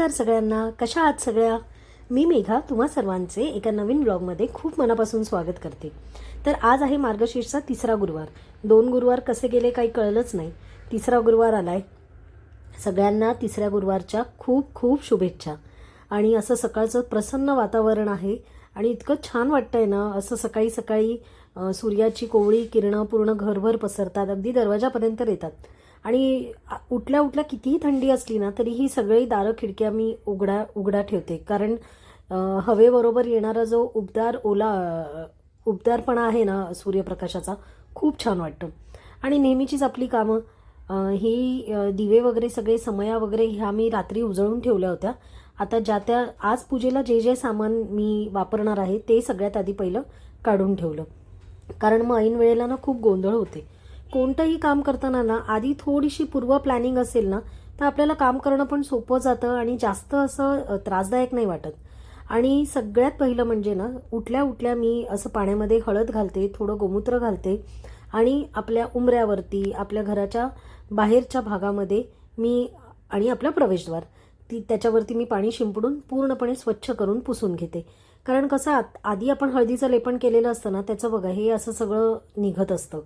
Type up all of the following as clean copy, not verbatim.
नमस्कार सगळ्यांना, कशा आहात सगळ्या? मी मेघा तुम्हा सर्वांचे एका नवीन ब्लॉगमध्ये खूप मनापासून स्वागत करते. तर आज आहे मार्गशीर्षचा तिसरा गुरुवार. 2 गुरुवार कसे गेले काही कळलंच नाही. तिसरा गुरुवार आलाय. सगळ्यांना तिसऱ्या गुरुवारच्या खूप खूप शुभेच्छा. आणि असं सकाळचं प्रसन्न वातावरण आहे आणि इतकं छान वाटतंय ना. असं सकाळी सकाळी सूर्याची कोवळी किरणं पूर्ण घरभर पसरतात, अगदी दरवाजापर्यंत येतात. आणि उठल्या उठल्या कितीही थंडी असली ना तरीही सगळी दारं खिडक्या मी उघडा ठेवते, कारण हवेबरोबर येणारा जो उबदारपणा आहे ना सूर्यप्रकाशाचा, खूप छान वाटतं. आणि नेहमीचीच आपली कामं, दिवे वगैरे सगळे समया वगैरे ह्या मी रात्री उजळून ठेवल्या होत्या. आता त्या आज पूजेला जे जे सामान मी वापरणार आहे ते सगळ्यात आधी पहिलं काढून ठेवलं, कारण मग ऐन वेळेला ना खूप गोंधळ होते. कोणतंही काम करताना ना आधी थोडीशी पूर्व प्लॅनिंग असेल ना तर आपल्याला काम करणं पण सोपं जातं आणि जास्त असं त्रासदायक नाही वाटत. आणि सगळ्यात पहिलं म्हणजे ना उठल्या उठल्या मी असं पाण्यामध्ये हळद घालते, थोडं गोमूत्र घालते आणि आपल्या उंबऱ्यावरती, आपल्या घराच्या बाहेरच्या भागामध्ये मी आणि आपलं प्रवेशद्वार त्याच्यावरती मी पाणी शिंपडून पूर्णपणे स्वच्छ करून पुसून घेते. कारण कसं आधी आपण हळदीचं लेपन केलेलं असतं ना त्याचं बघा हे असं सगळं निघत असतं.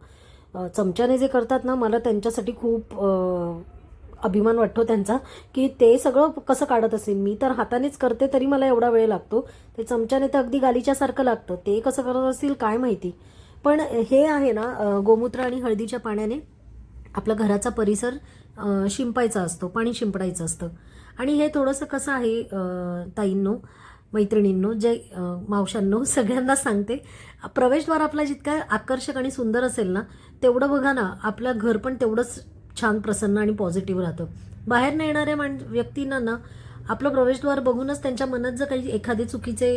चमच्याने जे करतात ना, मला त्यांच्यासाठी खूप अभिमान वाटतो त्यांचा, की ते सगळं कसं काढत असेल. मी तर हातानेच करते तरी मला एवढा वेळ लागतो, ते चमच्याने तर अगदी गालीच्यासारखं लागतं. ते कसं करत असतील काय माहिती. पण हे आहे ना गोमूत्र आणि हळदीच्या पाण्याने आपला घराचा परिसर शिंपायचा असतो, पाणी शिंपडायचं असतं. आणि हे थोडंसं कसं आहे ताईंनो, मैत्रिणींनो, मावशांनो, सगळ्यांना सांगते, प्रवेशद्वार आपला जितका आकर्षक आणि सुंदर असेल ना तेवढं बघा ना आपलं घर पण तेवढंच छान प्रसन्न आणि पॉझिटिव्ह राहतं. बाहेर न येणाऱ्या व्यक्तींना ना आपलं प्रवेशद्वार बघूनच त्यांच्या मनात जर काही एखादे चुकीचे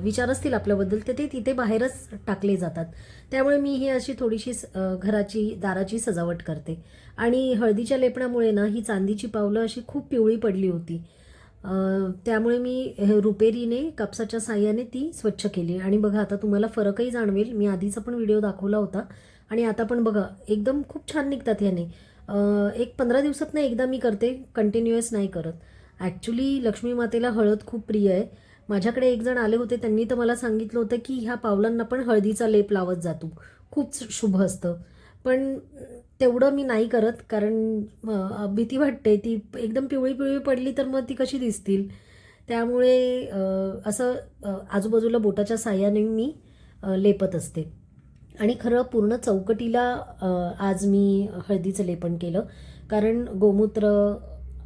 विचार असतील आपल्याबद्दल तर ते तिथे बाहेरच टाकले जातात. त्यामुळे मी ही अशी थोडीशी दाराची सजावट करते. आणि हळदीच्या लेपणामुळे ना ही चांदीची पावलं अशी खूप पिवळी पडली होती, त्यामुळे मी रुपेरीने कापसाच्या साह्याने ती स्वच्छ केली. आणि बघा आता तुम्हाला फरकही जाणवेल. मी आधीचा पण व्हिडिओ दाखवला होता आणि आता पण बघा एकदम खूप छान निघतात ह्याने. एक 15 दिवसातनं एकदा मी करते, कंटिन्युअस नाही करत. ॲक्च्युली लक्ष्मी मातेला हळद खूप प्रिय आहे. माझ्याकडे एक जण आले होते, त्यांनी तर मला सांगितलं होतं की ह्या पावलांना पण हळदीचा लेप लावत जातो, खूप शुभ असतं. पण तेवढं मी नाही करत, कारण भीती वाटते. ती एकदम पिवळी पिवळी पडली तर मग ती कशी दिसतील. त्यामुळे असं आजूबाजूला बोटाच्या साह्याने मी लेपत असते. आणि खरं पूर्ण चौकटीला आज मी हळदीचं लेपन केलं, कारण गोमूत्र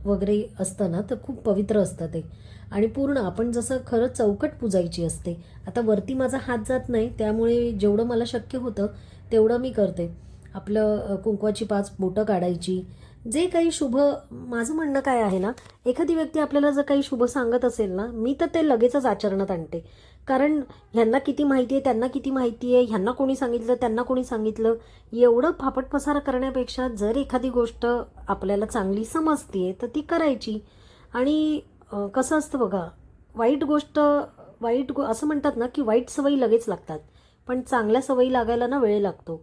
वगैरे असतं ना तर खूप पवित्र असतं ते. आणि पूर्ण आपण जसं खरं चौकट पुजायची असते. आता वरती माझा हात जात नाही, त्यामुळे जेवढं मला शक्य होतं तेवढं मी करते. आपलं कुंकवाची 5 बोटं काढायची. जे काही शुभ, माझं म्हणणं काय आहे ना, एखादी व्यक्ती आपल्याला जर काही शुभ सांगत असेल ना, मी तर ते लगेचच आचरणात आणते. कारण ह्यांना किती माहिती आहे, त्यांना किती माहिती आहे, ह्यांना कोणी सांगितलं, त्यांना कोणी सांगितलं, एवढं फापट पसारा करण्यापेक्षा जर एखादी गोष्ट आपल्याला चांगली समजते तर ती करायची. आणि कसं असतं बघा, असं म्हणतात ना की वाईट सवयी लगेच लागतात, पण चांगल्या सवयी लागायला ना वेळ लागतो.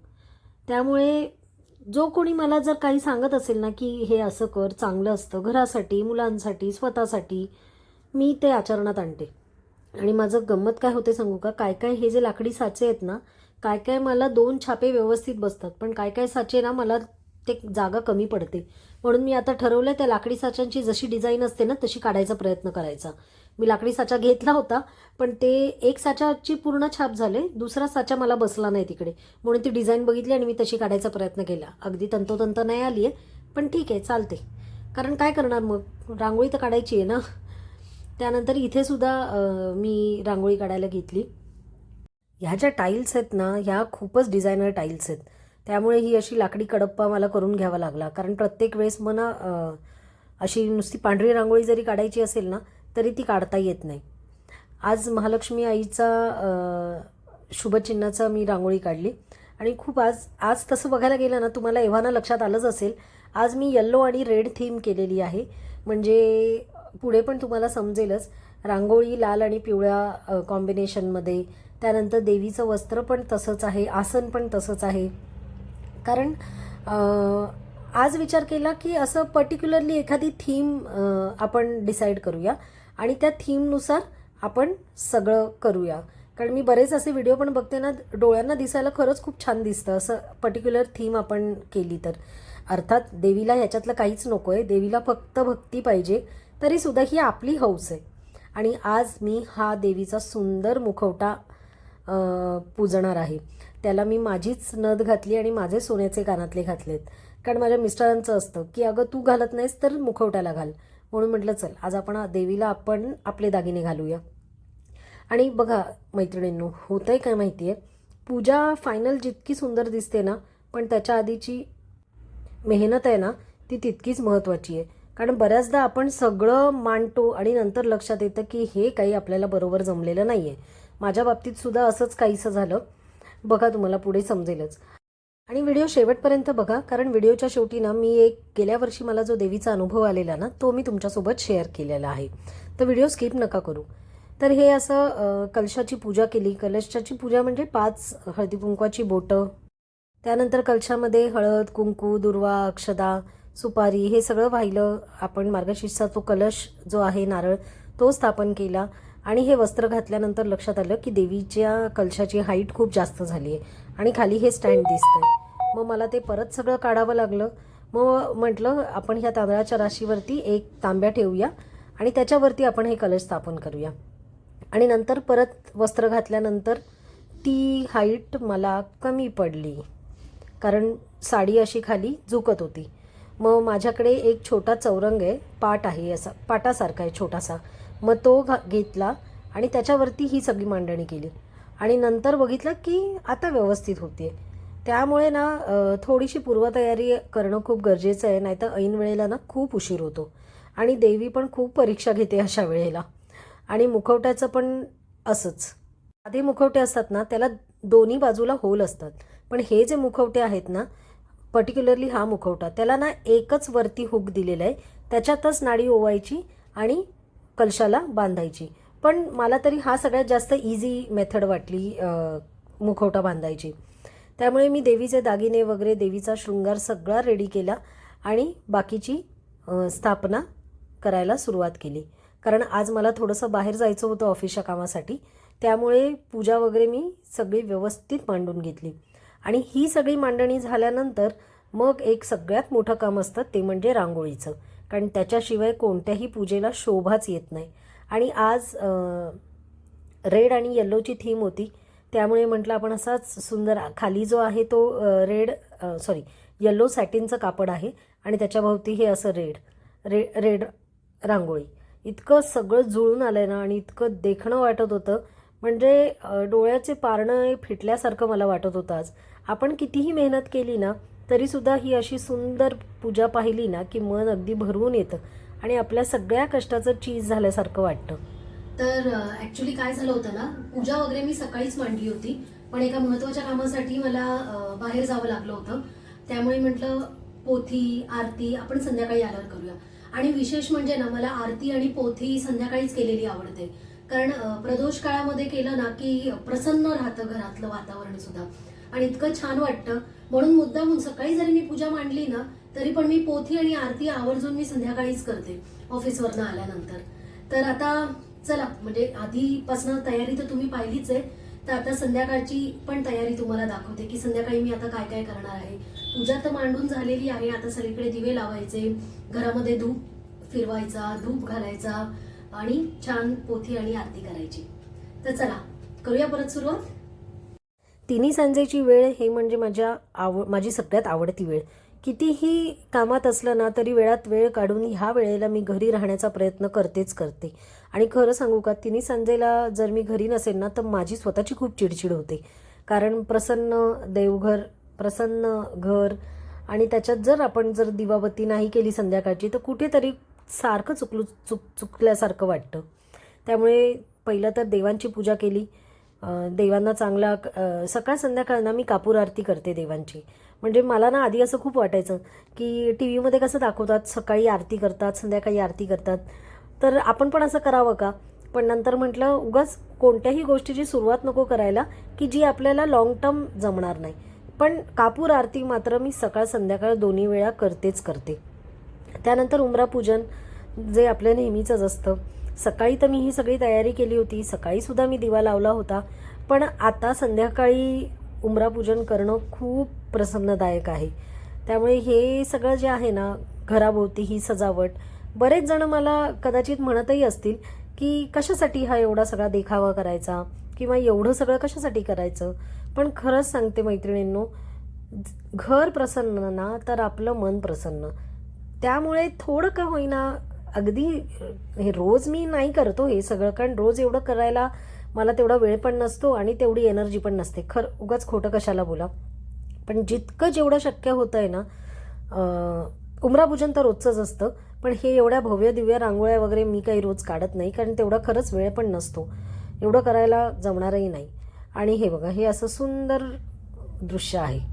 त्यामुळे जो कोणी मला जर काही सांगत असेल ना की हे असं कर, चांगलं असतं घरासाठी, मुलांसाठी, स्वतःसाठी, मी ते आचरणात आणते. आणि माझं गंमत काय होते सांगू का, काय काय हे जे लाकडी साचे आहेत ना, काय काय मला 2 छापे व्यवस्थित बसतात, पण काय काय साचे ना मला ते जागा कमी पडते. म्हणून मी आता ठरवलं त्या लाकडी साच्यांची जशी डिझाईन असते ना तशी काढायचा प्रयत्न करायचा. मी लाकडी साचा घेतला होता, पण ते एक साच्याची पूर्ण छाप झाले, दुसरा साचा मला बसला नाही तिकडे, म्हणून ती डिझाईन बघितली आणि मी तशी काढायचा प्रयत्न केला. अगदी तंतोतंत नाही आली आहे, पण ठीक आहे, चालते. कारण काय करणार मग, रांगोळी तर काढायची आहे ना. त्यानंतर इथे सुद्धा मी रांगोळी काढायला घेतली. ह्या ज्या टाईल्स आहेत ना ह्या खूपच डिझायनर टाईल्स आहेत, त्यामुळे ही अशी लाकडी कडप्पा मला करून घ्यावा लागला. कारण प्रत्येक वेळेस मला अशी नुसती पांढरी रांगोळी जरी काढायची असेल ना तरी ती काढता येत नाही. आज महालक्ष्मी आईचा शुभचिन्हाचा मी रांगोळी काढली. आणि खूप आज तसं बघायला गेलं ना, तुम्हाला एव्हाना लक्षात आलंच असेल, आज मी येल्लो आणि रेड थीम केलेली आहे. म्हणजे पुढे पण तुम्हाला समजेलच, रांगोळी लाल आणि पिवळ्या कॉम्बिनेशनमध्ये. त्यानंतर देवीचं वस्त्र पण तसंच आहे, आसन पण तसंच आहे. कारण आज विचार केला की असं पर्टिक्युलरली एखादी थीम आपण डिसाईड करूया आणि त्या थीमनुसार आपण सगळं करूया. कारण मी बरेच असे व्हिडिओ पण बघते ना, डोळ्यांना दिसायला खरंच खूप छान दिसतं असं पर्टिक्युलर थीम आपण केली तर. अर्थात देवीला ह्याच्यातलं काहीच नको आहे, देवीला फक्त भक्ती पाहिजे, तरीसुद्धा ही आपली हौस आहे. आणि आज मी हा देवीचा सुंदर मुखवटा पूजणार आहे. त्याला मी माझीच नथ घातली आणि माझे सोन्याचे कानातले घातलेत. कारण माझ्या मिस्टरांचं असतं की अगं तू घालत नाहीस तर मुखवट्याला घाल, म्हणून म्हटलं चल आज देवीला आपण आपले दागिने घालूया. आणि बघा मैत्रिणींनो, होतंय काय माहिती आहे, पूजा फायनल जितकी सुंदर दिसते ना, पण त्याच्या आधीची मेहनत आहे ना ती तितकीच महत्त्वाची आहे. कारण बऱ्याचदा आपण सगळं मांडतो आणि नंतर लक्षात येतं की हे काही आपल्याला बरोबर जमलेलं नाही आहे. माझ्या बाबतीत सुद्धा असंच काहीसं झालं. बघा तुम्हाला पुढे समजेलच. आणि व्हिडिओ शेवटपर्यंत बघा, कारण व्हिडिओच्या शेवटी ना मी गेल्या वर्षी मला जो देवीचा अनुभव आलेला ना तो मी तुमच्यासोबत शेअर केलेला आहे. तर व्हिडिओ स्किप नका करू. तर हे असं कलशाची पूजा केली. कलशाची पूजा म्हणजे 5 हळदी कुंकवाची बोटं, त्यानंतर कलशामध्ये हळद, कुंकू, दुर्वा, अक्षदा, सुपारी हे सगळं वाहिलं. आपण मार्गशीर्षचा तो कलश जो आहे नारळ तो स्थापन केला. आणि हे वस्त्र घातल्यानंतर लक्षात आलं की देवीच्या कलशाची हाईट खूप जास्त झाली आहे आणि खाली हे स्टँड दिसतंय. मग मला ते परत सगळं काढावं लागलं. मग म्हटलं आपण ह्या तांदळाच्या राशीवरती एक तांब्या ठेवूया आणि त्याच्यावरती आपण हे कलश स्थापन करूया. आणि नंतर परत वस्त्र घातल्यानंतर ती हाईट मला कमी पडली, कारण साडी अशी खाली झुकत होती. मग माझ्याकडे एक छोटा चौरंग आहे, पाट आहे, असा पाटासारखा आहे छोटासा. मग तो घेतला आणि त्याच्यावरती ही सगळी मांडणी केली. आणि नंतर बघितलं की आता व्यवस्थित होते. त्यामुळे ना थोडीशी पूर्वतयारी करणं खूप गरजेचं आहे, नाहीतर ऐन वेळेला ना खूप उशीर होतो. आणि देवी पण खूप परीक्षा घेते अशा वेळेला. आणि मुखवट्याचं पण असंच. साधे मुखवटे असतात ना त्याला दोन्ही बाजूला होल असतात, पण हे जे मुखवटे आहेत ना, पर्टिक्युलरली हा मुखवटा, त्याला ना एकच वरती हुक दिलेला आहे, त्याच्यातच नाडी ओवायची आणि कलशाला बांधायची. पण मला तरी हा सगळ्यात जास्त इझी मेथड वाटली मुखवटा बांधायची. त्यामुळे मी देवीचे दागिने वगैरे, देवीचा शृंगार सगळा रेडी केला आणि बाकीची स्थापना करायला सुरुवात केली. कारण आज मला थोडंसं बाहेर जायचं होतं ऑफिसच्या कामासाठी, त्यामुळे पूजा वगैरे मी सगळी व्यवस्थित मांडून घेतली. आणि ही सगळी मांडणी झाल्यानंतर मग एक सगळ्यात मोठं काम असतं ते म्हणजे रांगोळीचं, कारण त्याच्याशिवाय कोणत्याही पूजेला शोभाच येत नाही. आणि आज रेड आणि येल्लोची थीम होती, त्यामुळे म्हटलं आपण असाच सुंदर, खाली जो आहे तो येल्लो सॅटिनचं कापड आहे आणि त्याच्याभोवती हे असं रेड रांगोळी. इतकं सगळं जुळून आलं ना आणि इतकं देखणं वाटत होतं, म्हणजे डोळ्याचे पारणं फिटल्यासारखं मला वाटत होतं. आज आपण कितीही मेहनत केली ना तरीसुद्धा ही अशी सुंदर पूजा पाहिली ना की मन अगदी भरवून येतं आणि आपल्या सगळ्या कष्टाचं चीज झाल्यासारखं वाटतं. तर ॲक्च्युली काय झालं होतं ना, पूजा वगैरे मी सकाळीच मांडली होती, पण एका महत्त्वाच्या कामासाठी मला बाहेर जावं लागलं होतं. त्यामुळे म्हटलं पोथी आरती आपण संध्याकाळी आल्यावर करूया. आणि विशेष म्हणजे ना, मला आरती आणि पोथी संध्याकाळीच केलेली आवडते, कारण प्रदोष काळामध्ये केलं ना की प्रसन्न राहतं घरातलं वातावरण सुद्धा आणि इतकं छान वाटतं. म्हणून मुद्दामून सकाळी जरी मी पूजा मांडली ना तरी पण मी पोथी आणि आरती आवर्जून मी संध्याकाळीच करते ऑफिसवरनं आल्यानंतर. तर आता चला, म्हणजे आधीपासून तयारी तर तुम्ही पाहिलीच आहे, तर आता संध्याकाळची पण तयारी तुम्हाला दाखवते की संध्याकाळी मी आता काय काय करणार आहे. पूजा तर मांडून झालेली आहे, आता सगळीकडे दिवे लावायचे, घरामध्ये धूप फिरवायचा, धूप घालायचा आणि छान पोथी आणि आरती करायची. तर चला करूया परत सुरुवात. तिन्ही सांजेची वेळ हे म्हणजे माझी सगळ्यात आवडती वेळ. कितीही कामात असलं ना तरी वेळात वेळ काढून ह्या वेळेला मी घरी राहण्याचा प्रयत्न करते. आणि खरं सांगू का, तिन्ही सांजेला जर मी घरी नसेल ना तर माझी स्वतःची खूप चिडचिड होते, कारण प्रसन्न देवघर, प्रसन्न घर आणि त्याच्यात जर आपण दिवाबत्ती नाही केली संध्याकाळची तर कुठेतरी सारखं चुकल्यासारखं वाटतं. त्यामुळे पहिलं तर देवांची पूजा केली. देवांना चांगला सकाळ संध्याकाळ ना मी कापूर आरती करते देवांची. म्हणजे मला ना आधी असं खूप वाटायचं की टी व्हीमध्ये कसं दाखवतात, सकाळी आरती करतात, संध्याकाळी आरती करतात, तर आपण पण असं करावं का. पण नंतर म्हटलं उगाच कोणत्याही गोष्टीची सुरुवात नको करायला की जी आपल्याला लॉंग टर्म जमणार नाही. पण कापूर आरती मात्र मी सकाळ संध्याकाळ दोन्ही वेळा करतेच करते. त्यानंतर उंबरा पूजन जे आपलं नेहमीचंच असतं. सकाळी तर मी ही सगळी तयारी केली होती, सकाळीसुद्धा मी दिवा लावला होता, पण आता संध्याकाळी उंबरा पूजन करणं खूप प्रसन्नदायक आहे. त्यामुळे हे सगळं जे आहे ना, घराभोवती ही सजावट, बरेच जण मला कदाचित म्हणतही असतील की कशासाठी हा एवढा सगळा देखावा करायचा किंवा एवढं सगळं कशासाठी करायचं. पण खरंच सांगते मैत्रिणींनो, घर प्रसन्न ना तर आपलं मन प्रसन्न. त्यामुळे थोडं का होईना, अगदी हे रोज मी नाही करतो हे सगळं, कारण रोज एवढं करायला मला तेवढा वेळ पण नसतो आणि तेवढी एनर्जी पण नसते. उगाच खोटं कशाला बोला. पण जितकं जेवढं शक्य होतं आहे ना, उंबरा पूजन तर रोजचंच असतं, पण हे एवढ्या भव्य दिव्य रांगोळ्या वगैरे मी काही रोज काढत नाही, कारण तेवढा खरंच वेळ पण नसतो, एवढं करायला जमणारही नाही. आणि हे बघा, हे असं सुंदर दृश्य आहे.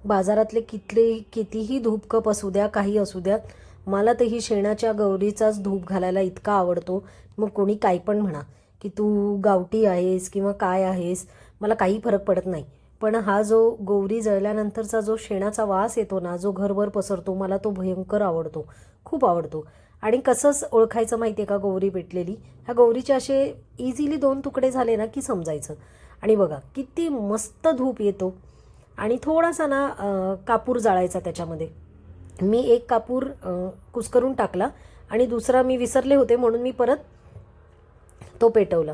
बाजारातले कितीही धूपकप असू द्या, काही असू द्यात, मला तर ही शेणाच्या गौरीचाच धूप घालायला इतका आवडतो. मग कोणी काय पण म्हणा की तू गावठी आहेस किंवा काय आहेस, मला काही फरक पडत नाही. पण हा जो गौरी जळल्यानंतरचा जो शेणाचा वास येतो ना, जो घरभर पसरतो, मला तो भयंकर आवडतो, खूप आवडतो. आणि कसंच ओळखायचं माहिती आहे का गौरी पेटलेली? ह्या गौरीचे असे इझिली 2 तुकडे झाले ना की समजायचं. आणि बघा किती मस्त धूप येतो. आणि थोडासा ना कापूर जाळायचा त्याच्यामध्ये. मी एक कापूर कुस्करून टाकला आणि दुसरा मी विसरले होते म्हणून मी परत तो पेटवला.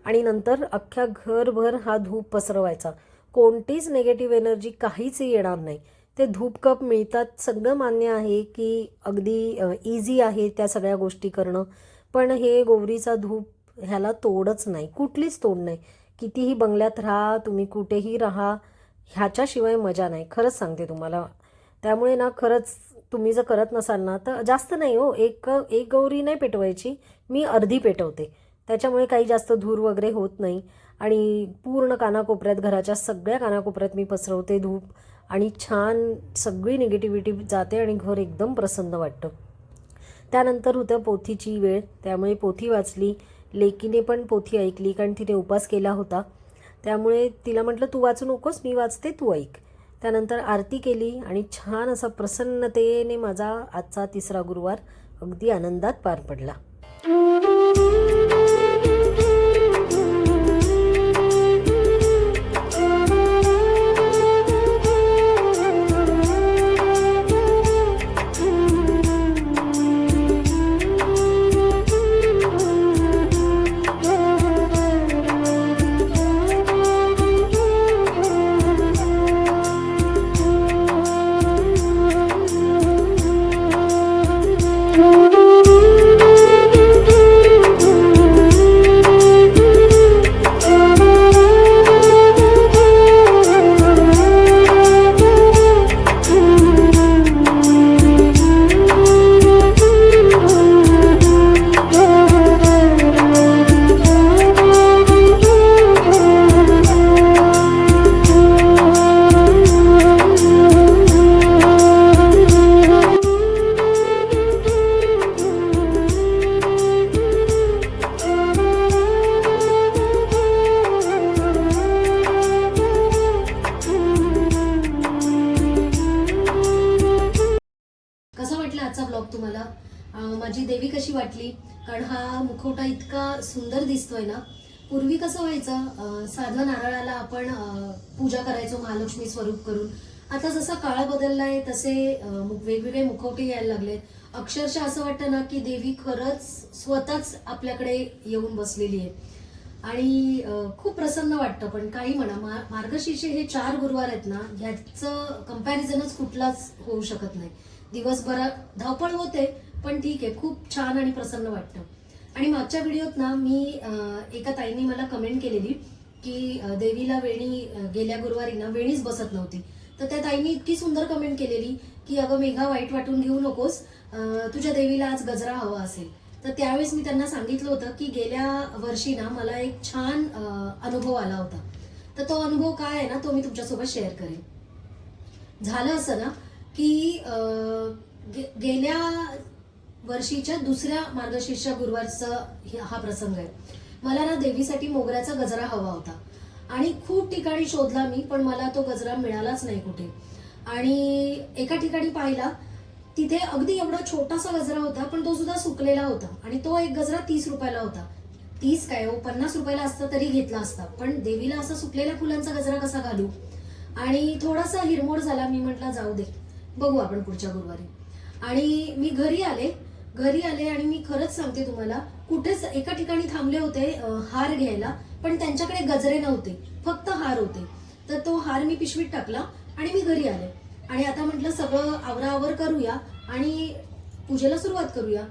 आणि नंतर अख्ख्या घरभर हा धूप पसरवायचा. कोणतीच निगेटिव्ह एनर्जी काहीच येणार नाही. ते धूपकप मिळतात, सगळं मान्य आहे की अगदी इझी आहे त्या सगळ्या गोष्टी करणं. पण हे गौरीचा धूप ह्याला तोडच नाही, कुठलीच तोड नाही. कितीही बंगल्यात राहा, तुम्ही कुठेही राहा, ह्याच्याशिवाय मजा नाही, खरंच सांगते तुम्हाला. त्यामुळे ना खरंच तुम्ही जर करत नसाल ना, तर जास्त नाही हो, एक गौरी नाही पेटवायची, मी अर्धी पेटवते. त्याच्यामुळे काही जास्त धूर वगैरे होत नाही. आणि पूर्ण कानाकोपऱ्यात, घराच्या सगळ्या कानाकोपऱ्यात मी पसरवते धूप आणि छान सगळी निगेटिव्हिटी जाते आणि घर एकदम प्रसन्न वाटतं. त्यानंतर होतं पोथीची वेळ, त्यामुळे पोथी वाचली. लेकीने पण पोथी ऐकली, कारण तिने उपास केला होता. त्यामुळे तिला म्हटलं तू वाचू नकोस, मी वाचते, तू ऐक. त्यानंतर आरती केली आणि छान असा प्रसन्नतेने माझा आजचा 3रा गुरुवार अगदी आनंदात पार पडला. आजचा ब्लॉग तुम्हाला माझी देवी कशी वाटली, कारण हा मुखवटा इतका सुंदर दिसतोय ना. पूर्वी कसं व्हायचं, साधं नारळाला आपण पूजा करायचो महालक्ष्मी स्वरूप करून. आता जसा काळ बदललाय तसे वेगवेगळे मुखवटे यायला लागले. अक्षरशः असं वाटतं ना की देवी खरंच स्वतःच आपल्याकडे येऊन बसलेली आहे आणि खूप प्रसन्न वाटतं. पण काही म्हणा, मार्गशीर्ष हे 4 गुरुवार आहेत ना, ह्याचं कंपॅरिझनच कुठलाच होऊ शकत नाही. दिवसभरात धावपळ होते, पण ठीक आहे, खूप छान आणि प्रसन्न वाटतं. आणि मागच्या व्हिडिओत ना मी एका ताईंनी मला कमेंट केलेली की देवीला वेणी गेल्या गुरुवारी ना वेणीच बसत नव्हती. तर त्या ताईंनी इतकी सुंदर कमेंट केलेली की अगं मेघा वाईट वाटून घेऊ नकोस, तुझ्या देवीला आज गजरा हवा असेल. तर त्यावेळेस मी त्यांना सांगितलं होतं की गेल्या वर्षी ना मला एक छान अनुभव आला होता. तर तो अनुभव काय आहे ना, तो मी तुमच्यासोबत शेअर करेन. झालं असं ना की गेल्या वर्षीच्या दुसऱ्या मार्गशीर्ष गुरुवारचा हा प्रसंग आहे. मला ना देवीसाठी मोगऱ्याचा गजरा हवा होता आणि खूप ठिकाणी शोधला मी, पण मला तो गजरा मिळालाच नाही कुठे. आणि एका ठिकाणी पाहिला, तिथे अगदी एवढा छोटासा गजरा होता, पण तो सुद्धा सुकलेला होता. आणि तो एक गजरा 30 रुपयाला होता. 30 काय हो, 50 रुपयाला असता तरी घेतला असता, पण देवीला असा सुकलेल्या फुलांचा गजरा कसा घालू. आणि थोडासा हिरमोड झाला. मी म्हटलं जाऊ दे, बघू आपण पुढच्या गुरुवारी. आणि मी घरी आले आणि मी खरंच सांगते तुम्हाला, कुठेच एका ठिकाणी थांबले होते हार घ्यायला, पण त्यांच्याकडे गजरे नव्हते, फक्त हार होते. तर तो हार मी पिशवीत टाकला आणि मी घरी आले. आणि आता म्हटलं सगळं आवराआवर करूया आणि पूजेला सुरुवात करूया.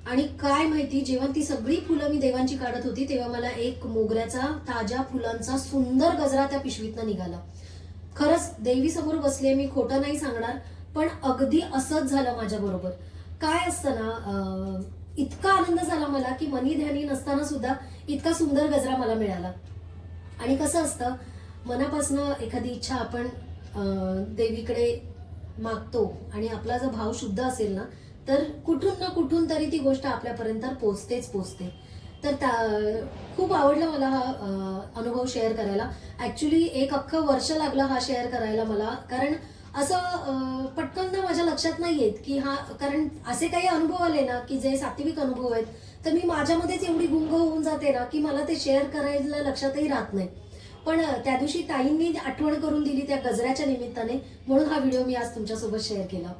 आणि काय माहिती, जेव्हा ती सगळी फुलं मी देवांची काढत होती, तेव्हा मला एक मोगऱ्याचा ताज्या फुलांचा सुंदर गजरा त्या पिशवीतनं निघाला. खरंच देवीसमोर बसले, मी खोटं नाही सांगणार, पण अगदी असंच झालं माझ्या बरोबर. काय असतं ना, इतका आनंद झाला मला की मनी ध्यानी नसताना सुद्धा इतका सुंदर गजरा मला मिळाला. आणि कसं असतं, मनापासनं एखादी इच्छा आपण देवीकडे मागतो आणि आपला जर भाव शुद्ध असेल ना, तर कुठून ना कुठून तरी ती गोष्ट आपल्यापर्यंत पोचते. तर खूप आवडलं मला हा अनुभव शेअर करायला. ऍक्च्युली एक अख्खं वर्ष लागलं हा शेअर करायला मला, कारण असं पटकन ना माझ्या लक्षात नाही येत की कारण असे काही अनुभव आले ना की जे सात्विक अनुभव आहेत, तर मी माझ्यामध्येच एवढी गुंग होऊन जाते ना की मला ते शेअर करायला लक्षातही राहत नाही. पण त्या दिवशी ताईंनी आठवण करून दिली त्या गजऱ्याच्या निमित्ताने, म्हणून हा व्हिडिओ मी आज तुमच्यासोबत शेअर केला.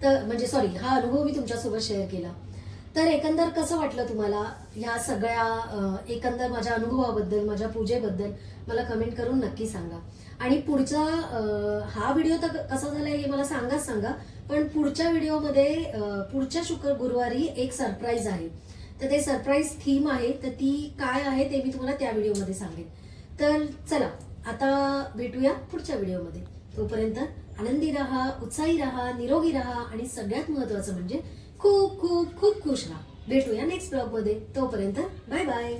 तर म्हणजे सॉरी, हा अनुभव मी तुमच्यासोबत शेअर केला. तर एकंदर कसं वाटलं तुम्हाला ह्या सगळ्या एकंदर माझ्या अनुभवाबद्दल, माझ्या पूजेबद्दल मला कमेंट करून नक्की सांगा. आणि पुढचा हा व्हिडिओ तर कसा झालाय हे मला सांगा. पण पुढच्या व्हिडिओमध्ये पुढच्या गुरुवारी एक सरप्राईज आहे. तर ते सरप्राईज थीम आहे, तर ती काय आहे ते मी तुम्हाला त्या व्हिडिओमध्ये सांगेन. तर चला आता भेटूया पुढच्या व्हिडिओमध्ये. तोपर्यंत आनंदी राहा, उत्साही राहा, निरोगी राहा आणि सगळ्यात महत्वाचं म्हणजे खूप खूप खूप खुश राहा. भेटूया नेक्स्ट ब्लॉगमध्ये. तोपर्यंत बाय बाय.